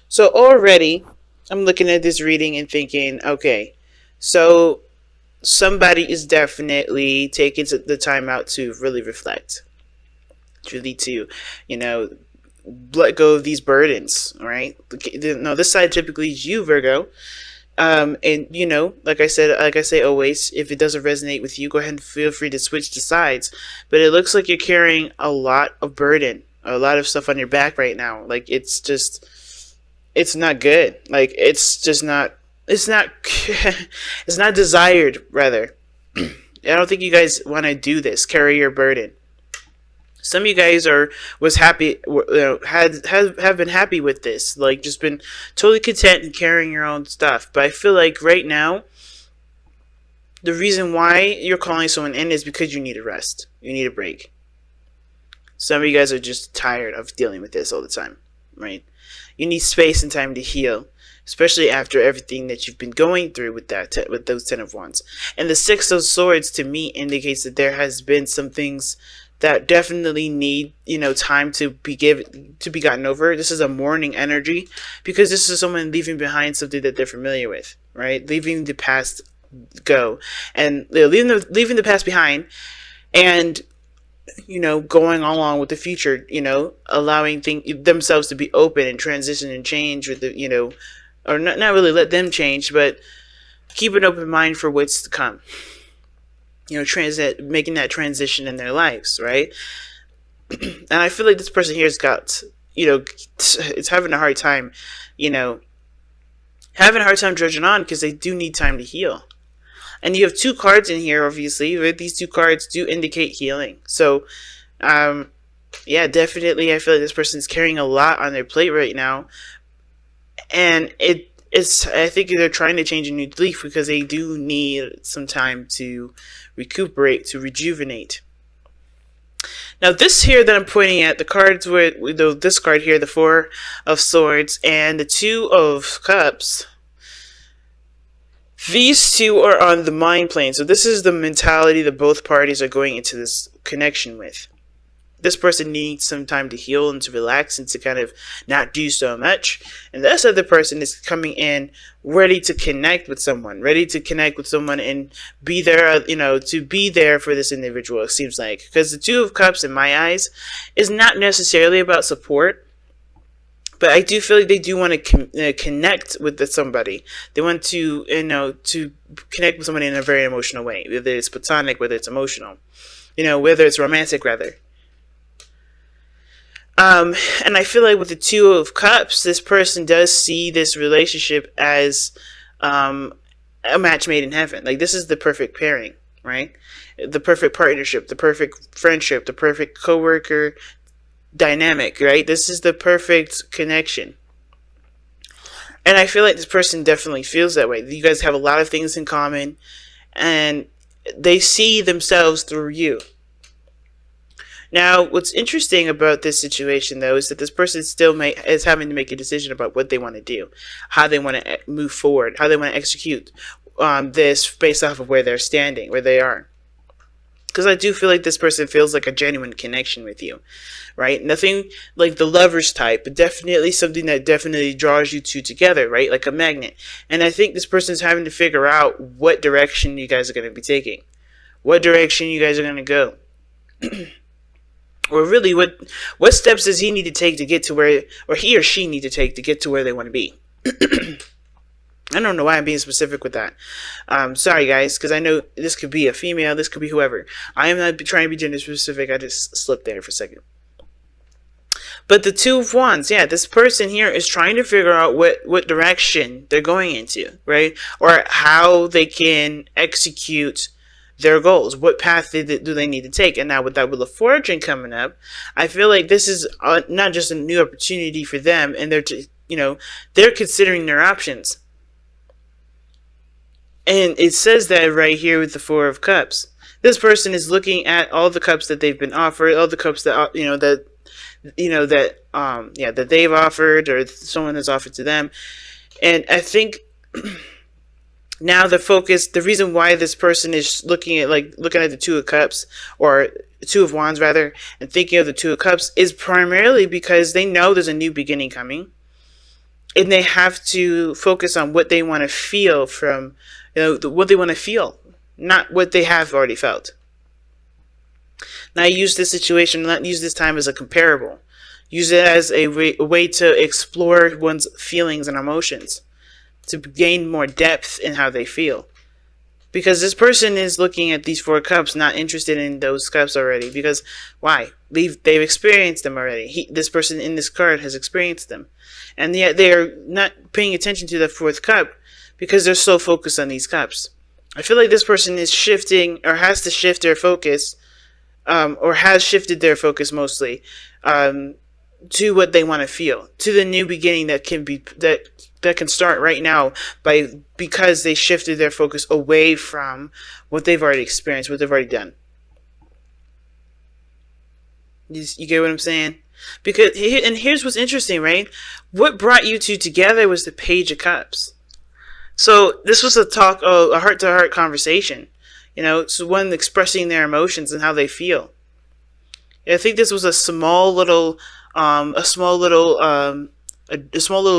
So already, I'm looking at this reading and thinking, okay, so somebody is definitely taking the time out to really reflect, really to, you know, let go of these burdens, right? No, this side typically is you, Virgo. And you know, like I say always, if it doesn't resonate with you, go ahead and feel free to switch to sides. But it looks like you're carrying a lot of burden, a lot of stuff on your back right now. Like it's not good. Like it's just not, it's not, it's not desired. Rather, I don't think you guys want to do this. Carry your burden. Some of you guys was happy, have been happy with this, like just been totally content in carrying your own stuff. But I feel like right now, the reason why you're calling someone in is because you need a rest, you need a break. Some of you guys are just tired of dealing with this all the time, right? You need space and time to heal, especially after everything that you've been going through with with those 10 of Wands. And the Six of Swords to me indicates that there has been some things that definitely need, you know, time to be gotten over. This is a mourning energy because this is someone leaving behind something that they're familiar with, right? Leaving the past go, and leaving the past behind, and you know, going along with the future, you know, allowing themselves to be open and transition and change with the, you know, or not really let them change, but keep an open mind for what's to come. You know, making that transition in their lives, right? And I feel like this person here's got, you know, it's having a hard time, you know, having a hard time judging on because they do need time to heal. And you have 2 cards in here, obviously. Right? These 2 cards do indicate healing. So, yeah, definitely, I feel like this person's carrying a lot on their plate right now, and I think they're trying to change a new leaf because they do need some time to recuperate, to rejuvenate. Now, this here that I'm pointing at, the cards with this card here, the 4 of Swords and the 2 of Cups. These 2 are on the mind plane. So this is the mentality that both parties are going into this connection with. This person needs some time to heal and to relax and to kind of not do so much. And this other person is coming in ready to connect with someone, and be there, you know, to be there for this individual, it seems like. Because the 2 of Cups, in my eyes, is not necessarily about support. But I do feel like they do want to connect with somebody. They want to, you know, to connect with somebody in a very emotional way, whether it's platonic, whether it's emotional, you know, whether it's romantic, rather. And I feel like with the 2 of Cups, this person does see this relationship as a match made in heaven. Like, this is the perfect pairing, right? The perfect partnership, the perfect friendship, the perfect coworker dynamic, right? This is the perfect connection. And I feel like this person definitely feels that way. You guys have a lot of things in common, and they see themselves through you. Now, what's interesting about this situation, though, is that this person still is having to make a decision about what they want to do, how they want to move forward, how they want to execute this based off of where they're standing, where they are. Because I do feel like this person feels like a genuine connection with you, right? Nothing like the lovers type, but definitely something that definitely draws you two together, right? Like a magnet. And I think this person is having to figure out what direction you guys are going to be taking, what direction you guys are going to go. Or really, what steps does he need to take to get to where, or he or she need to take to get to where they want to be? I don't know why I'm being specific with that. Sorry, guys, because I know this could be a female, this could be whoever. I am not trying to be gender specific. I just slipped there for a second. But the 2 of Wands, yeah, this person here is trying to figure out what direction they're going into, right? Or how they can execute their goals. What path do they need to take? And now with that Wheel of Fortune coming up, I feel like this is not just a new opportunity for them, and they're considering their options. And it says that right here with the 4 of Cups. This person is looking at all the cups that they've been offered, all the cups that that they've offered, or someone has offered to them. And I think now the reason why this person is looking at the 2 of Cups, or 2 of Wands rather, and thinking of the 2 of Cups, is primarily because they know there's a new beginning coming. and they have to focus on what they want to feel from, what they want to feel, not what they have already felt. Now use this situation, not use this time as a comparable. Use it as a way to explore one's feelings and emotions, to gain more depth in how they feel. Because this person is looking at these 4 cups, not interested in those cups already. Because why? They've experienced them already. This person in this card has experienced them. And yet they are not paying attention to the 4th cup because they're so focused on these cups. I feel like this person is shifting, or has to shift their focus, or has shifted their focus mostly, to what they want to feel, to the new beginning that can start right now because they shifted their focus away from what they've already experienced, what they've already done. You get what I'm saying? And here's what's interesting, right? What brought you two together was the Page of Cups. So this was a heart-to-heart conversation. So one expressing their emotions and how they feel. I think this was a small little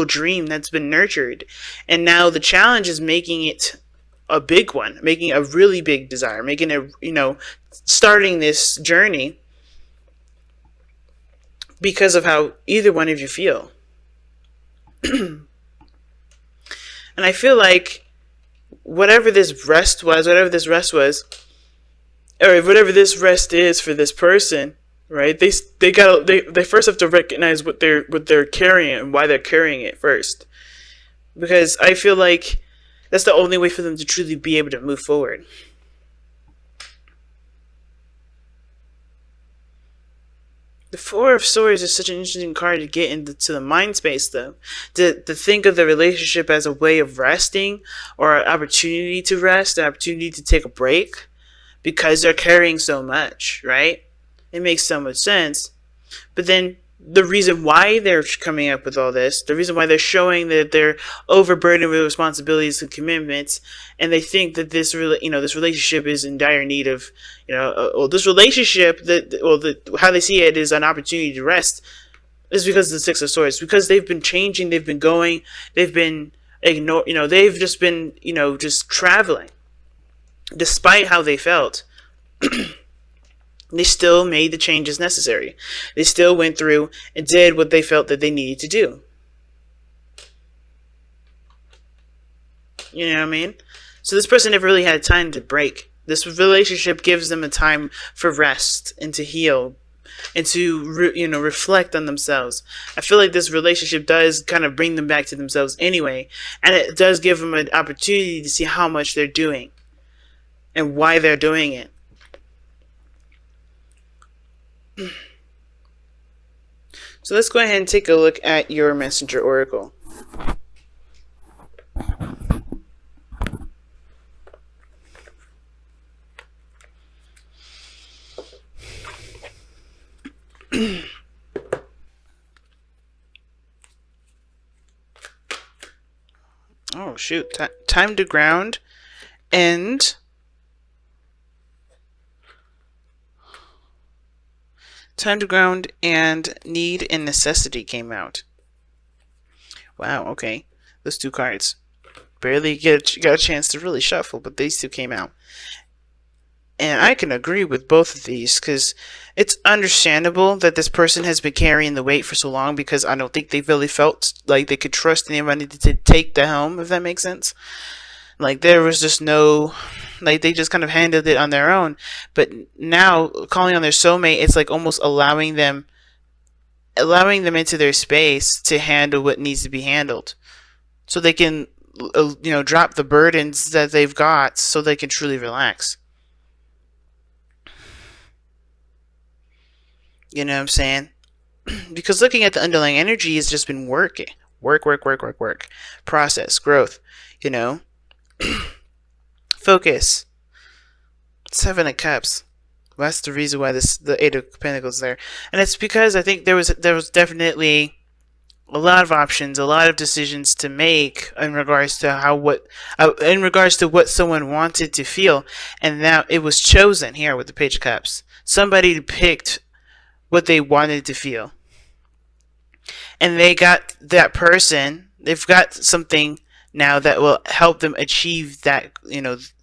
dream that's been nurtured, and now the challenge is making it a big one, making a really big desire, making it, starting this journey because of how either one of you feel. And I feel like whatever this rest was, or whatever this rest is for this person, right? They first have to recognize what they're carrying and why they're carrying it first, because I feel like that's the only way for them to truly be able to move forward. The Four of Swords is such an interesting card to get into the mind space, though. To think of the relationship as a way of resting, or an opportunity to rest, an opportunity to take a break, because they're carrying so much, right? It makes so much sense. But then the reason why they're coming up with all this, the reason why they're showing that they're overburdened with responsibilities and commitments, and they think that this relationship is in dire need of, this relationship, how they see it is an opportunity to rest, is because of the Six of Swords. Because they've been changing, they've been going, they've been they've just been, just traveling. Despite how they felt, they still made the changes necessary. They still went through and did what they felt that they needed to do. You know what I mean? So this person never really had time to break. This relationship gives them a time for rest and to heal and to reflect on themselves. I feel like this relationship does kind of bring them back to themselves anyway, and it does give them an opportunity to see how much they're doing and why they're doing it. So let's go ahead and take a look at your Messenger Oracle. Oh shoot, time to ground and need and necessity came out. Wow, okay. Those 2 cards. Barely got a chance to really shuffle, but these 2 came out. And I can agree with both of these, because it's understandable that this person has been carrying the weight for so long, because I don't think they really felt like they could trust anybody to take the helm, if that makes sense. Like, there was just no, like, they just kind of handled it on their own. But now, calling on their soulmate, it's like almost allowing them into their space to handle what needs to be handled, so they can, drop the burdens that they've got, so they can truly relax. You know what I'm saying? Because looking at the underlying energy has just been work, process, growth, focus. 7 of Cups. Well, that's the reason why the 8 of Pentacles is there, and it's because I think there was definitely a lot of options, a lot of decisions to make in regards to what someone wanted to feel, and now it was chosen here with the Page of Cups. Somebody picked what they wanted to feel, and they got that person They've got something now that will help them achieve that,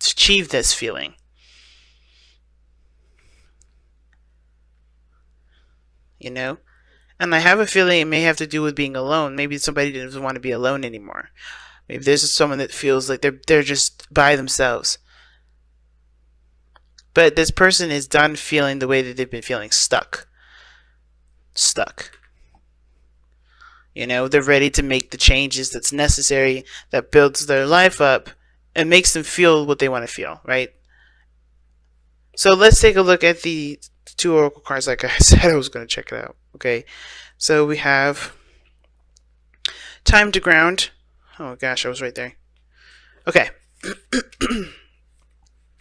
achieve this feeling. And I have a feeling it may have to do with being alone. Maybe somebody doesn't want to be alone anymore. Maybe there's someone that feels like they're just by themselves. But this person is done feeling the way that they've been feeling, stuck. They're ready to make the changes that's necessary, that builds their life up and makes them feel what they want to feel, right? So let's take a look at the 2 oracle cards. Like I said, I was going to check it out. Okay, so we have time to ground. Oh gosh, I was right there. Okay.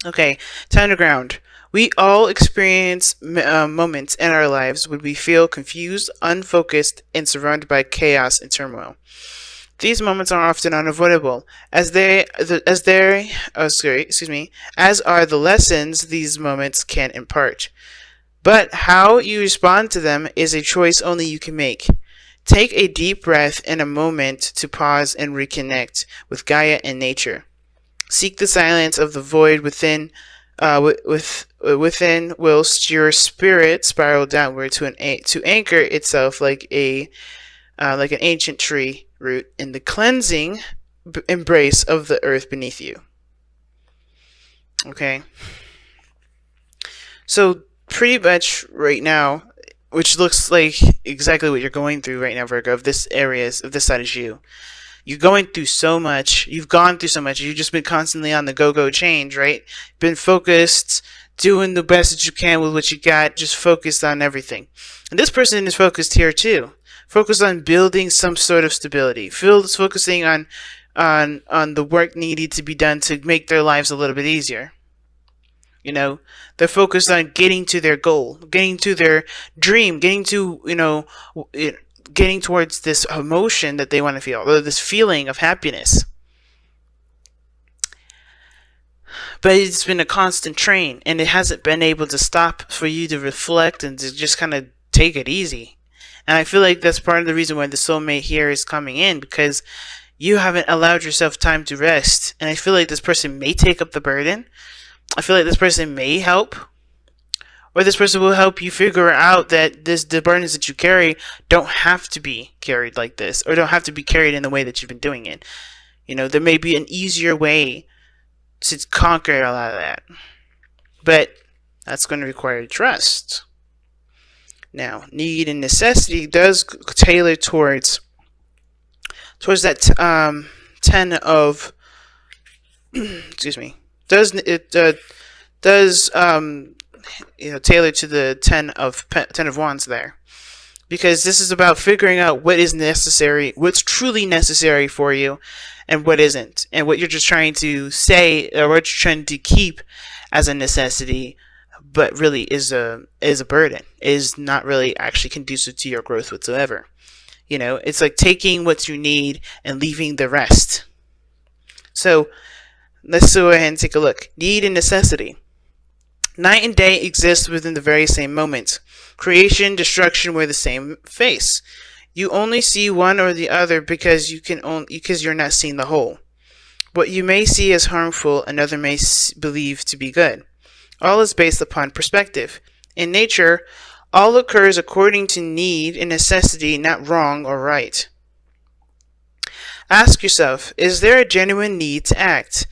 Okay, time to ground. We all experience moments in our lives when we feel confused, unfocused, and surrounded by chaos and turmoil. These moments are often unavoidable, as are the lessons these moments can impart. But how you respond to them is a choice only you can make. Take a deep breath and a moment to pause and reconnect with Gaia and nature. Seek the silence of the void within, whilst your spirit spiral downward to anchor itself like an ancient tree root in the cleansing embrace of the earth beneath you. Okay. So pretty much right now, which looks like exactly what you're going through right now, Virgo, of this side is you. You're going through so much. You've gone through so much. You've just been constantly on the go-go change, right? Been focused, doing the best that you can with what you got, just focused on everything. And this person is focused here too. Focused on building some sort of stability. Focusing on the work needed to be done to make their lives a little bit easier. They're focused on getting to their goal, getting to their dream, getting towards this emotion that they want to feel, or this feeling of happiness. But it's been a constant train, and it hasn't been able to stop for you to reflect and to just kind of take it easy. And I feel like that's part of the reason why the soulmate here is coming in, because you haven't allowed yourself time to rest. And I feel like this person may take up the burden. I feel like this person may help, or this person will help you figure out that the burdens that you carry don't have to be carried like this, or don't have to be carried in the way that you've been doing it. There may be an easier way to conquer a lot of that, but that's going to require trust. Now, need and necessity does tailor towards that 10 of excuse me. Does tailor to the 10 of Wands there, because this is about figuring out what is necessary, what's truly necessary for you, and what isn't, and what you're just trying to say or what you're trying to keep as a necessity, but really is a burden, is not really actually conducive to your growth whatsoever. It's like taking what you need and leaving the rest. So let's go ahead and take a look. Need and necessity. Night and day exist within the very same moment. Creation, destruction wear the same face. You only see one or the other because you're not seeing the whole. What you may see as harmful, another may believe to be good. All is based upon perspective. In nature, all occurs according to need and necessity, not wrong or right. Ask yourself, is there a genuine need to act?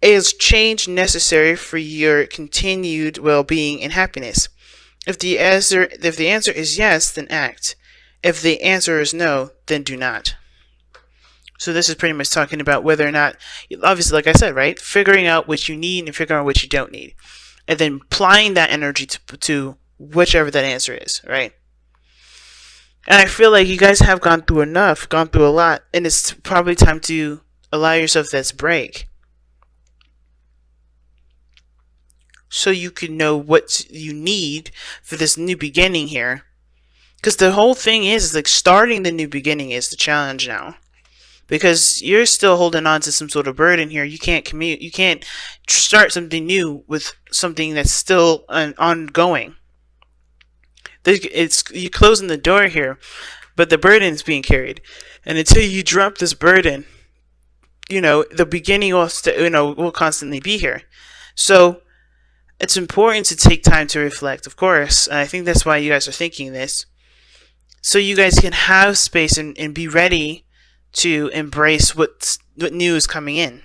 Is change necessary for your continued well-being and happiness? If the answer is yes, then act. If the answer is no, then do not. So this is pretty much talking about whether or not, obviously, like I said, right? Figuring out what you need and figuring out what you don't need. And then applying that energy to whichever that answer is, right? And I feel like you guys have gone through a lot, and it's probably time to allow yourself this break, so you can know what you need for this new beginning here. Because the whole thing is like starting the new beginning is the challenge now. Because you're still holding on to some sort of burden here. You can't you can't start something new with something that's still ongoing. You're closing the door here, but the burden is being carried. And until you drop this burden, the beginning will constantly be here. So it's important to take time to reflect, of course. And I think that's why you guys are thinking this. So you guys can have space and be ready to embrace what new is coming in.